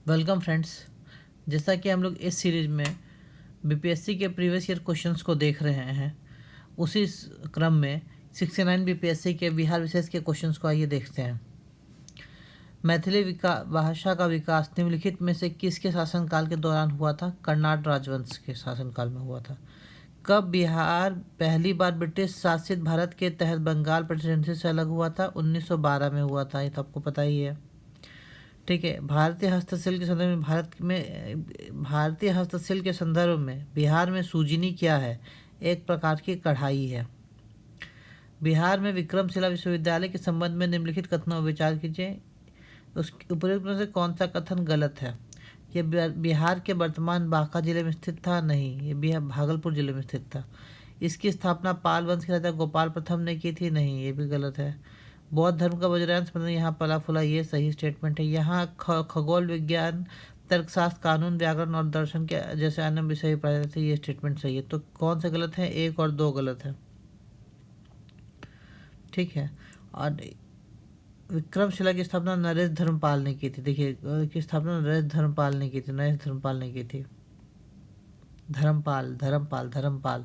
Welcome friends. जैसा कि हम लोग इस सीरीज में बीपीएससी के प्रीवियस ईयर क्वेश्चंस को देख रहे हैं, उसी क्रम में 69 बीपीएससी के बिहार विशेष के क्वेश्चंस को आइए देखते हैं। मैथिली भाषा का विकास निम्नलिखित में से किसके शासनकाल के दौरान हुआ था? कर्नाट राजवंश के शासनकाल में हुआ था। कब बिहार पहली बार ब्रिटिश शासित भारत के तहत बंगाल प्रेसिडेंसी से अलग हुआ था? 1912 में हुआ था। ये तो आपको पता ही है। ठीक है। भारतीय हस्तशिल्प के संदर्भ में भारतीय हस्तशिल्प के संदर्भ में बिहार में सूजनी क्या है? एक प्रकार की कढ़ाई है। बिहार में विक्रमशिला विश्वविद्यालय के संबंध में निम्नलिखित कथनों पर विचार कीजिए। उस उपयुक्त में से कौन सा कथन गलत है? ये बिहार के वर्तमान बांका जिले में स्थित था? नहीं, ये बिहार भागलपुर जिले में स्थित था। इसकी स्थापना पाल वंश के राजा गोपाल प्रथम ने की थी? नहीं, ये भी गलत है। बौद्ध धर्म का वज्रांश मतलब यहाँ पला फूला, ये सही स्टेटमेंट है। यहाँ खगोल विज्ञान, तर्कशास्त्र, कानून, व्याकरण और दर्शन के जैसे अन्य विषय पढ़ाए जाते थे, ये स्टेटमेंट सही है। तो कौन सा गलत है? 1 और 2 गलत है। ठीक है। और विक्रमशिला की स्थापना नरेश धर्मपाल ने की थी। देखिए, की स्थापना नरेश धर्मपाल ने की थी, नरेश धर्मपाल ने की थी। धर्मपाल धर्मपाल धर्मपाल।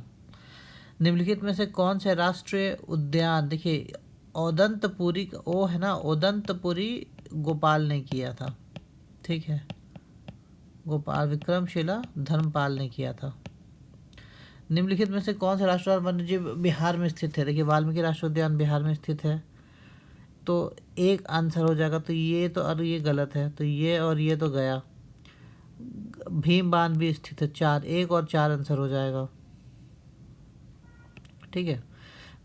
निम्नलिखित में से कौन से राष्ट्रीय उद्यान, देखिए ओदंतपुरी, ओ है ना, ओदंतपुरी गोपाल ने किया था। ठीक है, गोपाल विक्रमशिला धर्मपाल ने किया था। निम्नलिखित में से कौन सा राष्ट्रीय वन्यजीव बिहार में स्थित है? देखिए, वाल्मीकि राष्ट्रीय उद्यान बिहार में स्थित है, तो एक आंसर हो जाएगा। तो ये तो, और ये गलत है, तो ये और ये तो गया। भीम बांध भी स्थित है। 4, 1 और 4 आंसर हो जाएगा। ठीक है।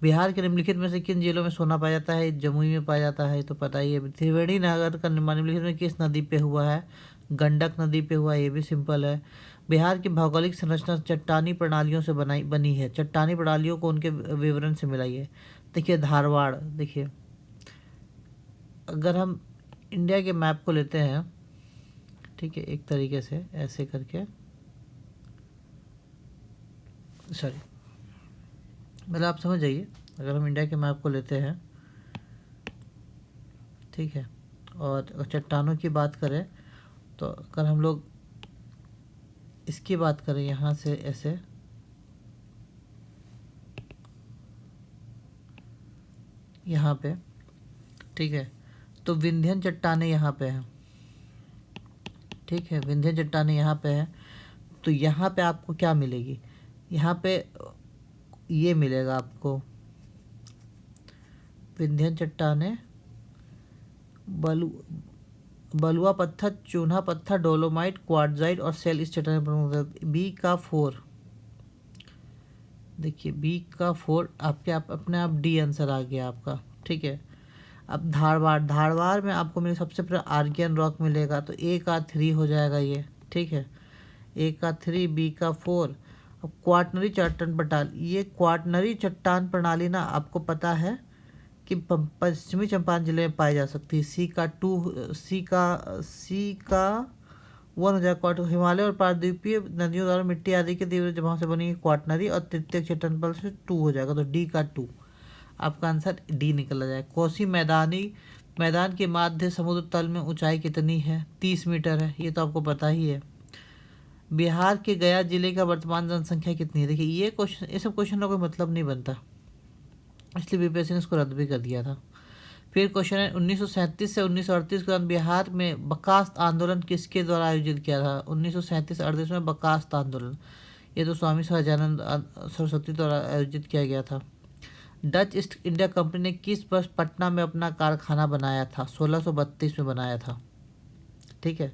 बिहार के निम्नलिखित में से किन जिलों में सोना पाया जाता है? जमुई में पाया जाता है, तो पता ही है। त्रिवेणी नगर का निर्माण निम्नलिखित में किस नदी पे हुआ है? गंडक नदी पे हुआ है, ये भी सिंपल है। बिहार की भौगोलिक संरचना चट्टानी प्रणालियों से बनी है। चट्टानी प्रणालियों को उनके विवरण से मिलाइए। देखिए, धारवाड़, देखिए अगर हम इंडिया के मैप को लेते हैं, ठीक है, एक तरीके से ऐसे करके, सॉरी, मतलब आप समझ जाइए। अगर हम इंडिया के मैप को लेते हैं, ठीक है, और चट्टानों की बात करें, तो अगर हम लोग इसकी बात करें यहाँ से ऐसे, यहाँ पे, ठीक है, तो विंध्यन चट्टानें यहाँ पे हैं। ठीक है, विंध्यन चट्टानें यहाँ पे हैं। तो यहाँ पे आपको क्या मिलेगी? यहाँ पे ये मिलेगा आपको, विंध्यन चट्टानें, बलुआ पत्थर, चूना पत्थर, डोलोमाइट, क्वार्टजाइट और सेल इस चट्टान पर। बी का 4, देखिए बी का 4 आपके अपने आप डी आंसर आ गया आपका। ठीक है। अब धारवाड़ में आपको मिले सबसे पहले आर्कियन रॉक मिलेगा, तो ए का 3 हो जाएगा ये। ठीक है, ए का 3, बी का 4। अब क्वाटनरी चट्टान प्रणाली, ये क्वाटनरी चट्टान प्रणाली ना आपको पता है कि पश्चिमी चंपारण जिले में पाई जा सकती है। सी का 2, सी का 1 हो जाएगा। हिमालय और पारद्वीपीय नदियों द्वारा मिट्टी आदि के तीव्र जमाव से बनी क्वाटनरी और तृतीयक चट्टान पर से 2 हो जाएगा, तो डी का 2 आपका आंसर डी निकल जाएगा। कोसी मैदान के माध्य समुद्र तल में ऊंचाई कितनी है? 30 मीटर है, ये तो आपको पता ही है। बिहार के गया जिले का वर्तमान जनसंख्या कितनी है? देखिए, ये सब क्वेश्चन का कोई मतलब नहीं बनता, इसलिए बीपीएससी ने इसको रद्द भी कर दिया था। फिर क्वेश्चन है, 1937 से 1938 के दौरान बिहार में बकास्त आंदोलन किसके द्वारा आयोजित किया था? 1937-38 में बकास्त आंदोलन, ये तो स्वामी सहजानंद सरस्वती द्वारा आयोजित किया गया था। डच ईस्ट इंडिया कंपनी ने किस वर्ष पटना में अपना कारखाना बनाया था? 1632 में बनाया था। ठीक है।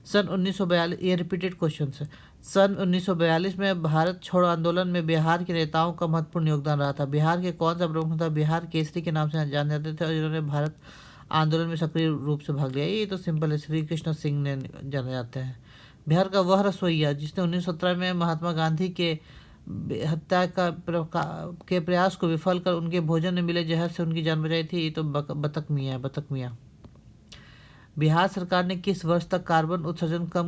सन 1942, ये रिपीटेड क्वेश्चन है। सन 1942 में भारत छोड़ो आंदोलन में बिहार के नेताओं का महत्वपूर्ण योगदान रहा था। बिहार के कौन सा प्रमुख नेता बिहार केसरी के नाम से जाने जाते थे और जिन्होंने भारत आंदोलन में सक्रिय रूप से भाग लिया? ये तो सिंपल है, श्री कृष्ण सिंह ने जाने जाते हैं। बिहार का वह रसोइया जिसने 1917 में महात्मा गांधी के हत्या के प्रयास को विफल कर उनके भोजन में मिले जहर से उनकी जान बचाई थी, ये तो बतक मियाँ है, बतक मियाँ। बिहार सरकार ने किस वर्ष तक कार्बन उत्सर्जन कम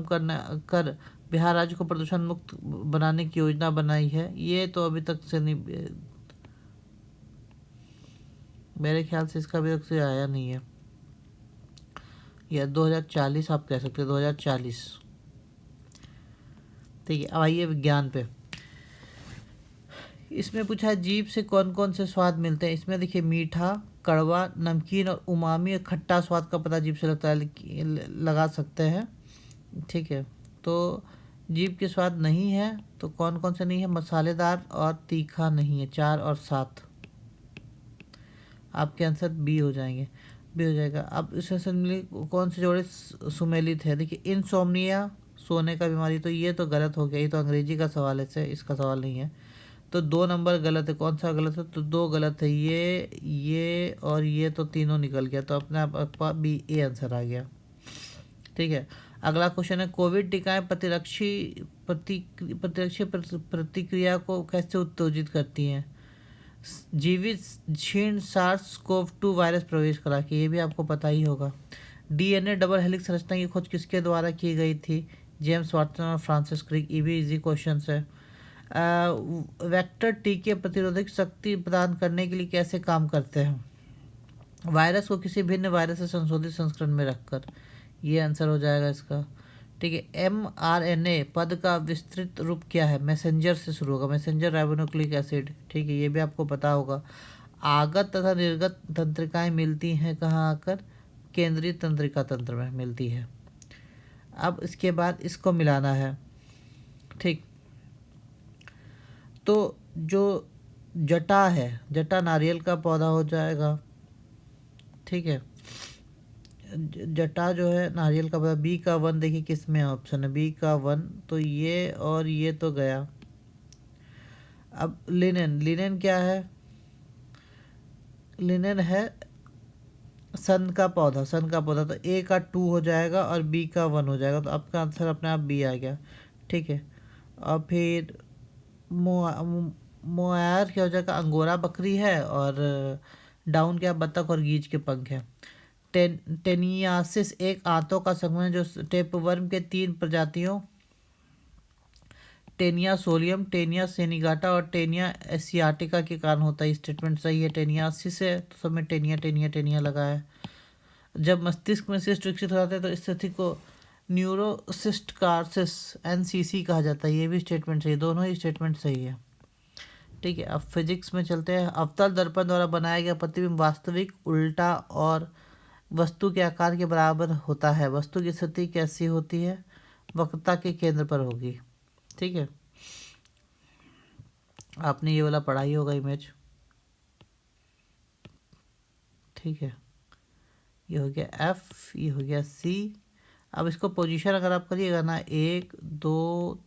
कर बिहार राज्य को प्रदूषण मुक्त बनाने की योजना बनाई है? ये तो अभी तक से नहीं, मेरे ख्याल से इसका अभी तक से आया नहीं है। या 2040 आप कह सकते हैं, 2040। ठीक है, अब आइए विज्ञान पे। इसमें पूछा है जीभ से कौन कौन से स्वाद मिलते हैं। इसमें देखिए मीठा, कड़वा, नमकीन और उमामी और खट्टा स्वाद का पता जीभ से लगता है, लगा सकते हैं। ठीक है, तो जीभ के स्वाद नहीं है तो कौन कौन से नहीं है, मसालेदार और तीखा नहीं है, 4 और 7। आपके आंसर बी हो जाएंगे, बी हो जाएगा। अब इसमें से कौन से जोड़े सुमेलित है। देखिए इंसोम्निया, सोने का बीमारी, तो ये तो गलत हो गया, ये तो अंग्रेजी का सवाल है, इससे इसका सवाल नहीं है। तो 2 नंबर गलत है। कौन सा गलत है, तो 2 गलत है, ये और ये, तो तीनों निकल गया, तो अपने आप बी ए आंसर आ गया। ठीक है, अगला क्वेश्चन है कोविड टीकाएं प्रतिरक्षी प्रतिक्रिया को कैसे उत्तेजित करती हैं। जीवित क्षीण SARS-CoV-2 वायरस प्रवेश करा के, ये भी आपको पता ही होगा। डीएनए डबल हेलिक्स संरचना की खोज किसके द्वारा की गई थी, जेम्स वाटसन और फ्रांसिस क्रिक, ये भी इजी क्वेश्चन है। वेक्टर टीके प्रतिरोधक शक्ति प्रदान करने के लिए कैसे काम करते हैं, वायरस को किसी भिन्न वायरस से संशोधित संस्करण में रखकर, ये आंसर हो जाएगा इसका। ठीक है, mRNA पद का विस्तृत रूप क्या है, मैसेंजर से शुरू होगा, मैसेंजर राइबोन्यूक्लिक एसिड। ठीक है, ये भी आपको पता होगा। आगत तथा निर्गत तंत्रिकाएं मिलती हैं कहाँ आकर, केंद्रीय तंत्रिका तंत्र में मिलती है। अब इसके बाद इसको मिलाना है। ठीक, तो जो जटा है, जटा नारियल का पौधा हो जाएगा। ठीक है, जटा जो है नारियल का पौधा, बी का 1 देखिए किस में ऑप्शन है, बी का 1, तो ये और ये तो गया। अब लिनेन, लिनेन क्या है, लिनेन है सन का पौधा, सन का पौधा, तो ए का 2 हो जाएगा और बी का 1 हो जाएगा, तो आपका आंसर अपने आप बी आ गया। ठीक है, और फिर मोयार क्या हो जाएगा, अंगोरा बकरी है, और डाउन क्या, बतख और गीज के पंख है। टेनियासिस एक आंतों का संक्रमण जो टेपवर्म के 3 प्रजातियों, टेनिया सोलियम, टेनिया सेनिगाटा और टेनिया एशियाटिका के कारण होता है। स्टेटमेंट सही है, टेनियासिस है, तो सब में टेनिया टेनिया टेनिया लगा है। जब मस्तिष्क में सिस्ट विकसित हो जाता है तो इस स्थिति को न्यूरोसिस्टकार्सिस NCC कहा जाता है, ये भी स्टेटमेंट सही, दोनों ही स्टेटमेंट सही है। ठीक है, अब फिजिक्स में चलते हैं। अवतल दर्पण द्वारा बनाया गया प्रतिबिंब वास्तविक, उल्टा और वस्तु के आकार के बराबर होता है। वस्तु की स्थिति कैसी होती है, वक्रता के केंद्र पर होगी। ठीक है, आपने ये वाला पढ़ा ही होगा इमेज। ठीक है, ये हो गया F, ये हो गया C। अब इसको पोजीशन अगर आप करिएगा ना, 1 2,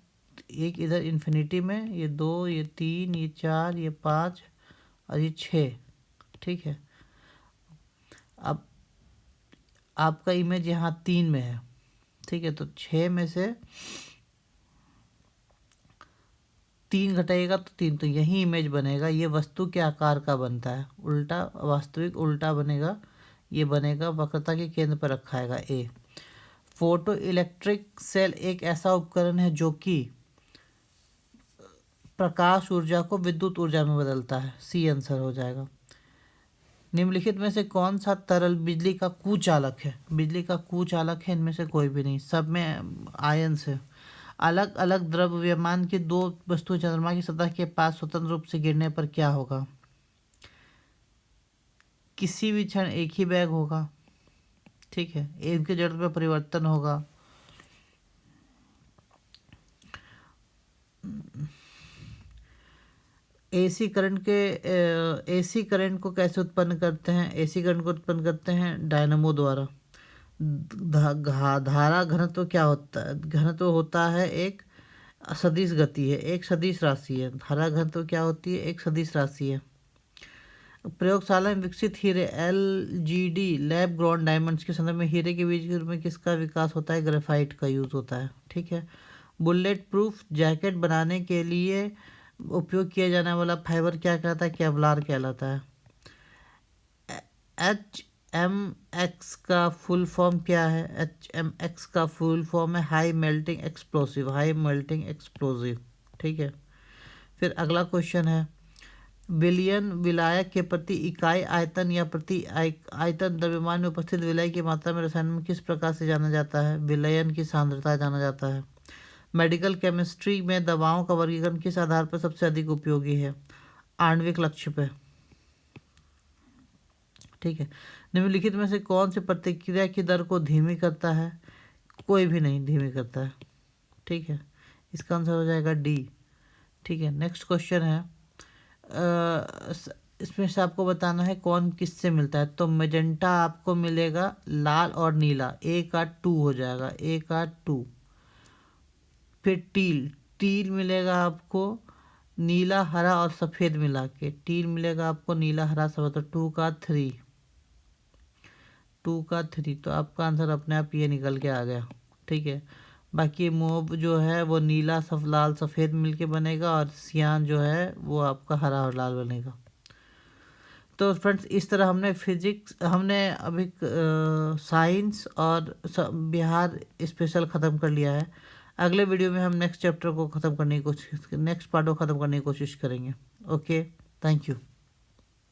एक इधर इन्फिनिटी में, ये 2, ये 3, ये 4, ये 5 और ये 6। ठीक है, अब आपका इमेज यहाँ 3 में है। ठीक है, तो 6 में से 3 घटाइएगा तो 3, तो यही इमेज बनेगा। ये वस्तु के आकार का बनता है, उल्टा वास्तविक उल्टा बनेगा, ये बनेगा वक्रता के केंद्र पर रखा है ए। फोटो इलेक्ट्रिक सेल एक ऐसा उपकरण है जो कि प्रकाश ऊर्जा को विद्युत ऊर्जा में बदलता है, सी आंसर हो जाएगा। निम्नलिखित में से कौन सा तरल बिजली का कुचालक है, बिजली का कुचालक है, इनमें से कोई भी नहीं, सब में आयंस है। अलग अलग द्रव्यमान की 2 वस्तुएं चंद्रमा की सतह के पास स्वतंत्र रूप से गिरने पर क्या होगा, किसी भी क्षण एक ही वेग होगा। ठीक है, इनके जड़ में परिवर्तन होगा। एसी करंट को कैसे उत्पन्न करते हैं, एसी करंट को उत्पन्न करते हैं डायनामो द्वारा। धारा घनत्व क्या होता है, घनत्व होता है एक सदिश गति है, एक सदिश राशि है। धारा घनत्व क्या होती है, एक सदिश राशि है। प्रयोगशाला में विकसित हीरे LGD लैब ग्रॉन डायमंड्स के संदर्भ में हीरे के बीज के रूप में किसका विकास होता है, ग्रेफाइट का यूज होता है। ठीक है, बुलेट प्रूफ जैकेट बनाने के लिए उपयोग किया जाने वाला फाइबर क्या कहलाता है, केवलार कहलाता है। HMX का फुल फॉर्म क्या है, HMX का फुल फॉर्म है high melting explosive, high melting explosive. ठीक है, फिर अगला क्वेश्चन है विलयन विलायक के प्रति इकाई आयतन या प्रति आयतन द्रव्यमान में उपस्थित विलय की मात्रा में रसायन में किस प्रकार से जाना जाता है? विलयन की सांद्रता जाना जाता है। मेडिकल केमिस्ट्री में दवाओं का वर्गीकरण किस आधार पर सबसे अधिक उपयोगी है? आणविक लक्ष्य पे। ठीक है। निम्नलिखित में से कौन सी प्रतिक्रिया की दर को धीमी करता है? कोई भी नहीं धीमी करता है। ठीक है, इसका आंसर हो जाएगा डी। ठीक है, नेक्स्ट क्वेश्चन है, इसमें से आपको बताना है कौन किससे मिलता है। तो मेजेंटा आपको मिलेगा लाल और नीला, ए का 2 हो जाएगा, ए का 2। फिर टील, टील मिलेगा आपको नीला हरा और सफ़ेद मिला के, टील मिलेगा आपको नीला हरा सफ़ेद, तो 2 का 3, 2 का 3। तो आपका आंसर अपने आप ये निकल के आ गया। ठीक है, बाकी मोब जो है वो नीला लाल सफ़ेद मिलके बनेगा और सियान जो है वो आपका हरा और लाल बनेगा। तो फ्रेंड्स इस तरह हमने अभी साइंस और बिहार स्पेशल ख़त्म कर लिया है। अगले वीडियो में हम नेक्स्ट चैप्टर को ख़त्म करने की कोशिश, नेक्स्ट पार्ट को ख़त्म करने की कोशिश करेंगे। Okay, thank you.